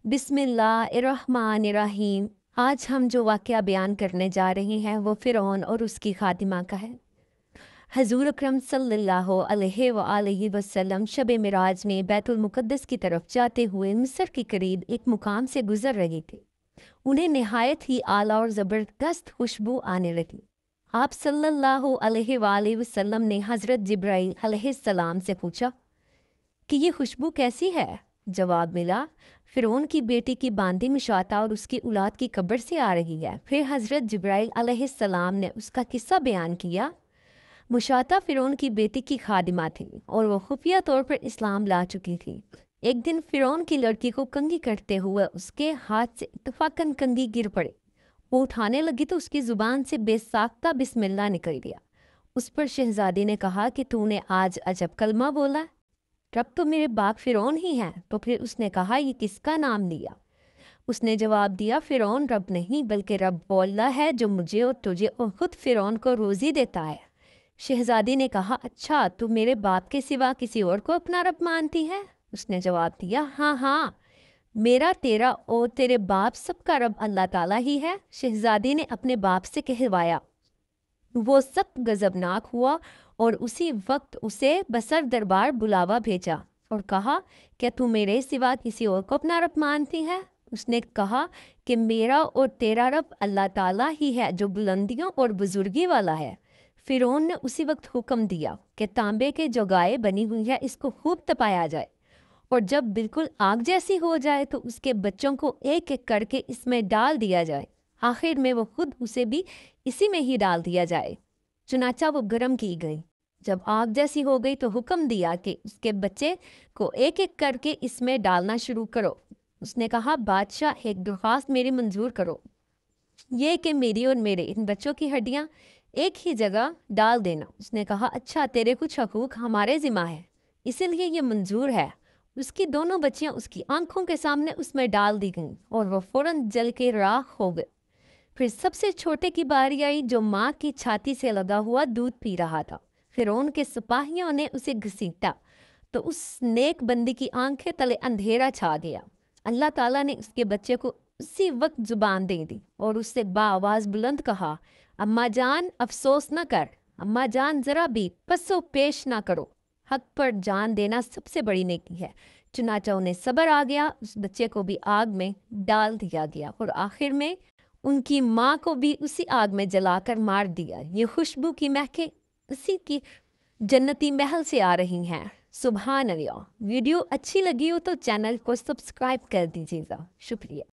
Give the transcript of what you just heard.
बिस्मिल्लाहिर्रहमानिर्रहीम। आज हम जो वाक़या बयान करने जा रहे हैं वो फ़िरौन और उसकी खातिमा का है। हज़ूर अकरम सल्लल्लाहु अलैहि वसल्लम शब मिराज में बैतुल मुक़द्दस की तरफ जाते हुए मिस्र के करीब एक मुकाम से गुज़र रहे थे। उन्हें नहायत ही आला और ज़बरदस्त खुशबू आने लगी। आप सल्लल्लाहु अलैहि वसल्लम ने हज़रत जिब्राईल अलैहिस्सलाम से पूछा कि ये खुशबू कैसी है? जवाब मिला, फ़िरौन की बेटी की बांदी मुशाता और उसकी औलाद की कब्र से आ रही है। फिर हज़रत जिब्राईल अलैहिस्सलाम ने उसका किस्सा बयान किया। मुशाता फ़िरौन की बेटी की खादिमा थी और वो खुफिया तौर पर इस्लाम ला चुकी थी। एक दिन फ़िरौन की लड़की को कंघी करते हुए उसके हाथ से इत्तफाकन कंघी गिर पड़ी। वो उठाने लगी तो उसकी ज़ुबान से बेसाख्ता बिस्मिल्लाह निकल गया। उस पर शहजादी ने कहा कि तूने आज अजब कलमा बोला, रब तो मेरे बाप फ़िरौन ही हैं। तो फिर उसने कहा, ये किसका नाम लिया? उसने जवाब दिया, फ़िरौन रब नहीं बल्कि रब बोला है जो मुझे और तुझे और खुद फ़िरौन को रोज़ी देता है। शहजादी ने कहा, अच्छा तू मेरे बाप के सिवा किसी और को अपना रब मानती है? उसने जवाब दिया, हाँ हाँ, मेरा तेरा और तेरे बाप सबका रब अल्लाह ताला ही है। शहजादी ने अपने बाप से कहवाया। वो सख्त गजबनाक हुआ और उसी वक्त उसे बसर दरबार बुलावा भेजा और कहा, क्या तू मेरे सिवा किसी और को अपना रब मानती है? उसने कहा कि मेरा और तेरा रब अल्लाह ताला ही है जो बुलंदियों और बुजुर्गी वाला है। फ़िरौन ने उसी वक्त हुक्म दिया कि तांबे के जो गाय बनी हुई है इसको खूब तपाया जाए और जब बिल्कुल आग जैसी हो जाए तो उसके बच्चों को एक एक करके इसमें डाल दिया जाए। आखिर में वो खुद उसे भी इसी में ही डाल दिया जाए। चुनाचा वो गर्म की गई। जब आग जैसी हो गई तो हुक्म दिया कि उसके बच्चे को एक एक करके इसमें डालना शुरू करो। उसने कहा, बादशाह एक दरख्वास्त मेरी मंजूर करो, ये कि मेरी और मेरे इन बच्चों की हड्डियां एक ही जगह डाल देना। उसने कहा, अच्छा तेरे कुछ हकूक हमारे ज़िम्मा है इसीलिए ये मंजूर है। उसकी दोनों बच्चियां उसकी आंखों के सामने उसमें डाल दी गईं और वह फौरन जल के राख हो गए। फिर सबसे छोटे की बारी आई जो माँ की छाती से लगा हुआ दूध पी रहा था। फ़िरौन के सिपाहियों ने उसे घसीटा तो उस नेक बंदी की आंखें तले अंधेरा छा गया। अल्लाह ताला ने उसके बच्चे को उसी वक्त जुबान दे दी और उससे बाआवाज़ बुलंद कहा, अम्मा जान अफसोस न कर, अम्मा जान ज़रा भी पसो पेश ना करो, हक पर जान देना सबसे बड़ी नेकी है। चुनाचा उन्हें सब्र आ गया, उस बच्चे को भी आग में डाल दिया गया और आखिर में उनकी माँ को भी उसी आग में जलाकर मार दिया। ये खुशबू की महकें उसी की जन्नती महल से आ रही हैं। सुभान अल्लाह। वीडियो अच्छी लगी हो तो चैनल को सब्सक्राइब कर दीजिएगा। शुक्रिया।